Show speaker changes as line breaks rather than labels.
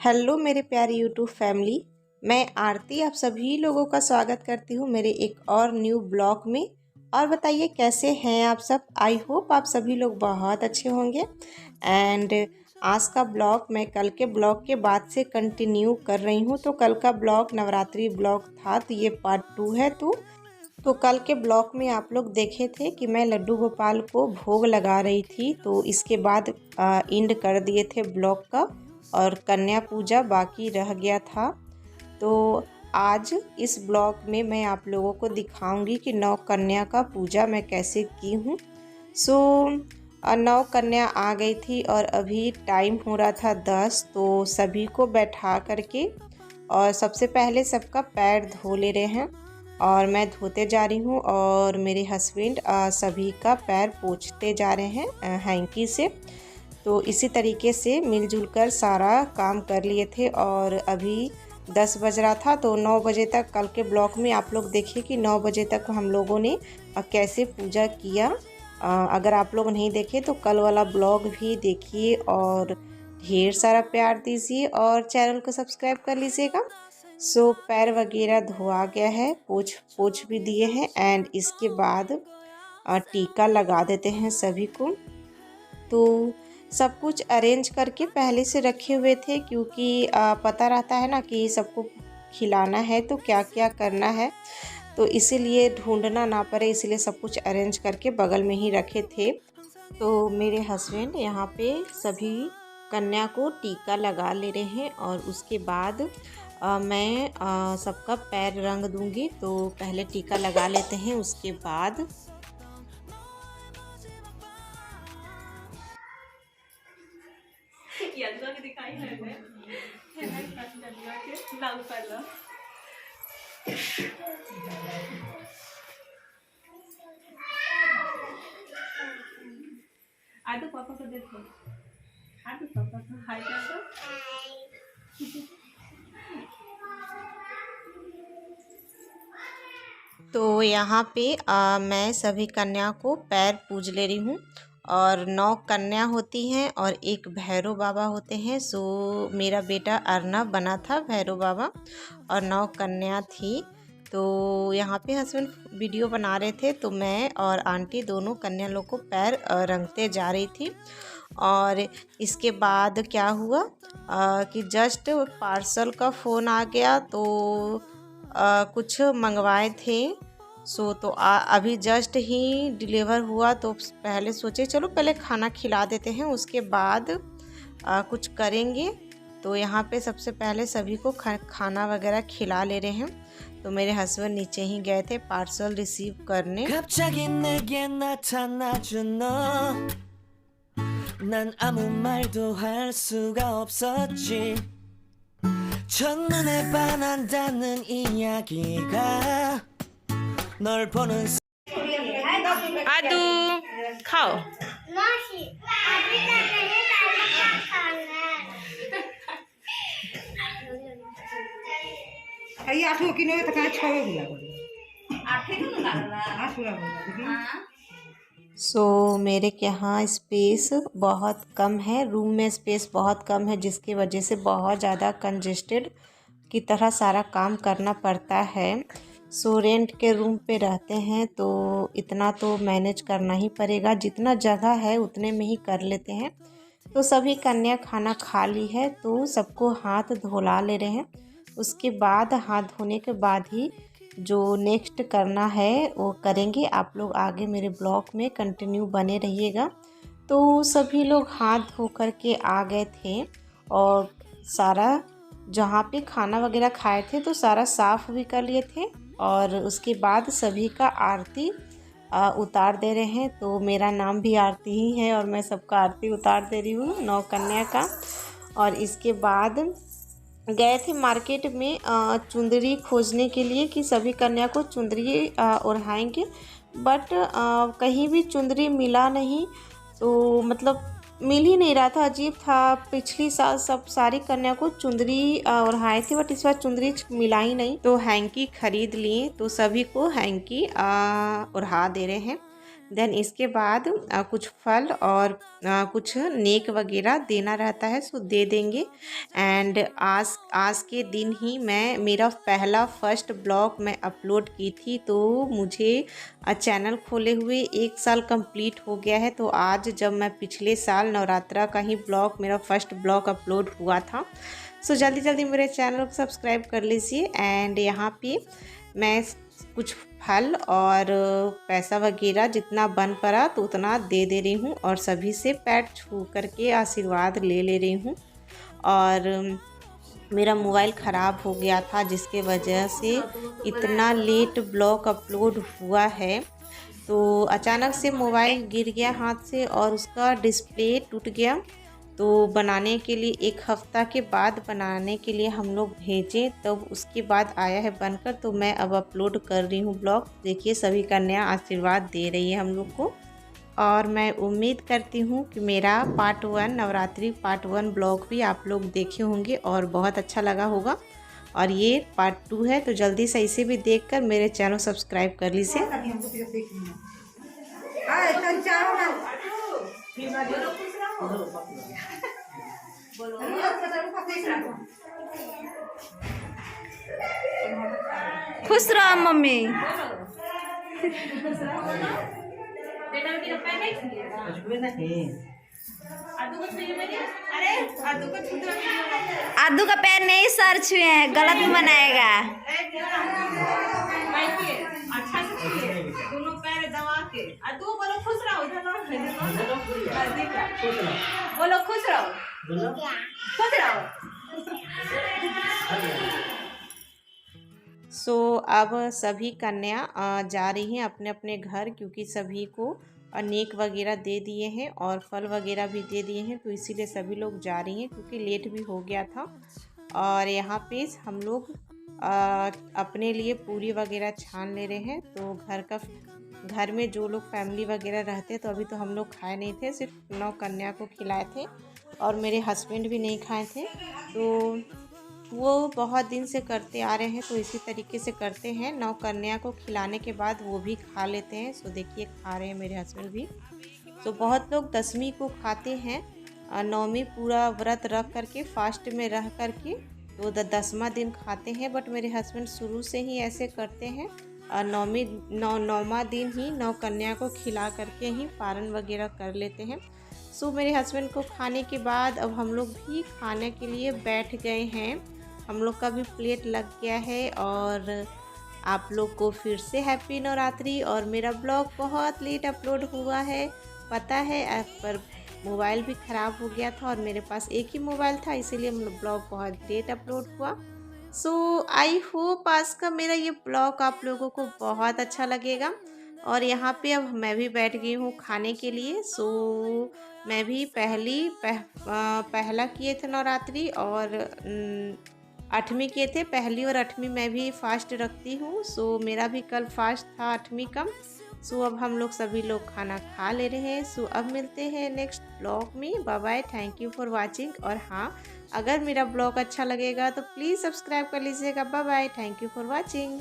Hello मेरे प्यारे YouTube family, मैं आरती आप सभी लोगों का स्वागत करती हूँ मेरे एक और न्यू ब्लॉग में। और बताइए कैसे हैं आप सब। आई होप आप सभी लोग बहुत अच्छे होंगे। एंड आज का ब्लॉग मैं कल के ब्लॉग के बाद से कंटिन्यू कर रही हूँ। तो कल का ब्लॉग नवरात्रि ब्लॉग था, तो ये पार्ट 2 है। तो कल के ब्लॉग में आप लोग देखे थे कि मैं लड्डू गोपाल को भोग लगा रही थी, तो इसके बाद एंड कर दिए थे ब्लॉग का और कन्या पूजा बाकी रह गया था। तो आज इस ब्लॉग में मैं आप लोगों को दिखाऊंगी कि नौ कन्या का पूजा मैं कैसे की हूँ। सो 9 कन्या आ गई थी और अभी टाइम हो रहा था 10। तो सभी को बैठा करके और सबसे पहले सबका पैर धो ले रहे हैं और मैं धोते जा रही हूँ और मेरे हस्बैंड सभी का पैर पोंछते जा रहे हैं हैंकी से। तो इसी तरीके से मिलजुल कर सारा काम कर लिए थे और अभी 10 बज रहा था। तो 9 बजे तक कल के ब्लॉग में आप लोग देखिए कि 9 बजे तक हम लोगों ने कैसे पूजा किया। अगर आप लोग नहीं देखे तो कल वाला ब्लॉग भी देखिए और ढेर सारा प्यार दीजिए और चैनल को सब्सक्राइब कर लीजिएगा। सो पैर वगैरह धोआ गया है, पोछ भी दिए हैं एंड इसके बाद टीका लगा देते हैं सभी को। तो सब कुछ अरेंज करके पहले से रखे हुए थे क्योंकि पता रहता है ना कि सबको खिलाना है तो क्या क्या करना है, तो इसीलिए ढूंढना ना पड़े, इसलिए सब कुछ अरेंज करके बगल में ही रखे थे। तो मेरे हस्बैंड यहाँ पे सभी कन्या को टीका लगा ले रहे हैं और उसके बाद मैं सबका पैर रंग दूंगी। तो पहले टीका लगा लेते हैं, उसके बाद
दिखाई है आदू पापा को देखो, आदू पापा को हाय कर दो।
तो यहाँ पे मैं सभी कन्या को पैर पूज ले रही हूँ और 9 कन्या होती हैं और एक भैरव बाबा होते हैं। सो मेरा बेटा अर्नब बना था भैरव बाबा और 9 कन्या थी। तो यहाँ पे हस्बैंड वीडियो बना रहे थे तो मैं और आंटी दोनों कन्या लोग को पैर रंगते जा रही थी। और इसके बाद क्या हुआ कि जस्ट पार्सल का फ़ोन आ गया। तो कुछ मंगवाए थे तो अभी जस्ट ही डिलीवर हुआ। तो पहले सोचे चलो पहले खाना खिला देते हैं, उसके बाद कुछ करेंगे। तो यहाँ पे सबसे पहले सभी को खाना वगैरह खिला ले रहे हैं। तो मेरे हस्बैंड नीचे ही गए थे पार्सल रिसीव करने। 난 아무 말도 할 수가 없었지. 첫눈에 반한다는 이야기가 널 보는 아두 खाओ।
ये आठो किलो तो कहाँ छवे गुला बोल आठे किलो ना आठ गुला बोल।
सो मेरे यहाँ स्पेस बहुत कम है, रूम में स्पेस बहुत कम है, जिसकी वजह से बहुत ज़्यादा कंजेस्टेड की तरह सारा काम करना पड़ता है। सो रेंट के रूम पे रहते हैं तो इतना तो मैनेज करना ही पड़ेगा, जितना जगह है उतने में ही कर लेते हैं। तो सभी कन्या खाना खा ली है तो सबको हाथ धुला ले रहे हैं। उसके बाद हाथ धोने के बाद ही जो नेक्स्ट करना है वो करेंगे। आप लोग आगे मेरे ब्लॉग में कंटिन्यू बने रहिएगा। तो सभी लोग हाथ धो कर के आ गए थे और सारा जहाँ पे खाना वगैरह खाए थे तो सारा साफ़ भी कर लिए थे और उसके बाद सभी का आरती उतार दे रहे हैं। तो मेरा नाम भी आरती ही है और मैं सबका आरती उतार दे रही हूँ 9 कन्या का। और इसके बाद गए थे मार्केट में चुंदरी खोजने के लिए कि सभी कन्या को चुंदरी ओढ़ाएंगे, बट कहीं भी चुंदरी मिला नहीं। तो मतलब मिल ही नहीं रहा था, अजीब था। पिछली साल सब सारी कन्या को चुंदरी ओढ़ाए थे बट इस बार चुंदरी मिला ही नहीं। तो हैंकी खरीद लिए तो सभी को हैंकी ओढ़ा दे रहे हैं। देन इसके बाद कुछ फल और कुछ नेक वगैरह देना रहता है, सो दे देंगे। एंड आज के दिन ही मैं मेरा पहला फर्स्ट ब्लॉग मैं अपलोड की थी, तो मुझे चैनल खोले हुए 1 साल कंप्लीट हो गया है। तो आज जब मैं पिछले साल नवरात्रा का ही ब्लॉग, मेरा फर्स्ट ब्लॉग अपलोड हुआ था, सो जल्दी जल्दी मेरे चैनल को सब्सक्राइब कर लीजिए। एंड यहाँ पे मैं कुछ फल और पैसा वगैरह जितना बन पड़ा तो उतना दे रही हूँ, और सभी से पैर छू करके आशीर्वाद ले रही हूँ। और मेरा मोबाइल ख़राब हो गया था, जिसके वजह से इतना लेट ब्लॉग अपलोड हुआ है। तो अचानक से मोबाइल गिर गया हाथ से और उसका डिस्प्ले टूट गया। तो बनाने के लिए 1 हफ़्ता के बाद बनाने के लिए हम लोग भेजे, तब उसके बाद आया है बनकर। तो मैं अब अपलोड कर रही हूँ ब्लॉग। देखिए सभी कन्या आशीर्वाद दे रही है हम लोग को, और मैं उम्मीद करती हूँ कि मेरा पार्ट 1 नवरात्रि पार्ट 1 ब्लॉग भी आप लोग देखे होंगे और बहुत अच्छा लगा होगा। और ये पार्ट 2 है, तो जल्दी से इसे भी देखकर मेरे चैनल सब्सक्राइब कर लीजिए।
खुश रहो मम्मी। आदू का पैर नहीं सर छुए हैं, गलत मनाएगा।
दोनों पैर दबा के आदू बोलो खुश रहो, बोलो खुश रहो, खुश रहो।
सो अब सभी कन्या जा रही हैं अपने अपने घर, क्योंकि सभी को नेक वगैरह दे दिए हैं और फल वगैरह भी दे दिए हैं, तो इसीलिए सभी लोग जा रही हैं, क्योंकि लेट भी हो गया था। और यहाँ पे हम लोग अपने लिए पूरी वगैरह छान ले रहे हैं। तो घर में जो लोग फैमिली वगैरह रहते, तो अभी तो हम लोग खाए नहीं थे, सिर्फ 9 कन्या को खिलाए थे और मेरे हस्बैंड भी नहीं खाए थे। तो वो बहुत दिन से करते आ रहे हैं, तो इसी तरीके से करते हैं। 9 कन्या को खिलाने के बाद वो भी खा लेते हैं। सो देखिए खा रहे हैं मेरे हस्बैंड भी। तो बहुत लोग 10वीं को खाते हैं, 9वीं पूरा व्रत रख करके फास्ट में रह करके तो 10वां दिन खाते हैं। बट मेरे हस्बैंड शुरू से ही ऐसे करते हैं, 9वां दिन ही 9 कन्या को खिला करके ही पारण वगैरह कर लेते हैं। सो मेरे हस्बैंड को खाने के बाद अब हम लोग भी खाने के लिए बैठ गए हैं। हम लोग का भी प्लेट लग गया है। और आप लोग को फिर से हैप्पी नवरात्रि। और मेरा ब्लॉग बहुत लेट अपलोड हुआ है, पता है, पर मोबाइल भी ख़राब हो गया था और मेरे पास एक ही मोबाइल था, इसीलिए ब्लॉग बहुत लेट अपलोड हुआ। सो आई होप आज का मेरा ये ब्लॉग आप लोगों को बहुत अच्छा लगेगा। और यहाँ पे अब मैं भी बैठ गई हूँ खाने के लिए। सो मैं भी पहला किए थे नवरात्रि और 8वीं किए थे। पहली और 8वीं मैं भी फास्ट रखती हूँ। सो मेरा भी कल फास्ट था 8वीं का। सो अब हम लोग सभी लोग खाना खा ले रहे हैं। सो अब मिलते हैं नेक्स्ट ब्लॉग में। Bye bye, thank you for watching. और हाँ, अगर मेरा ब्लॉग अच्छा लगेगा तो प्लीज़ सब्सक्राइब कर लीजिएगा। Bye bye, thank you for watching.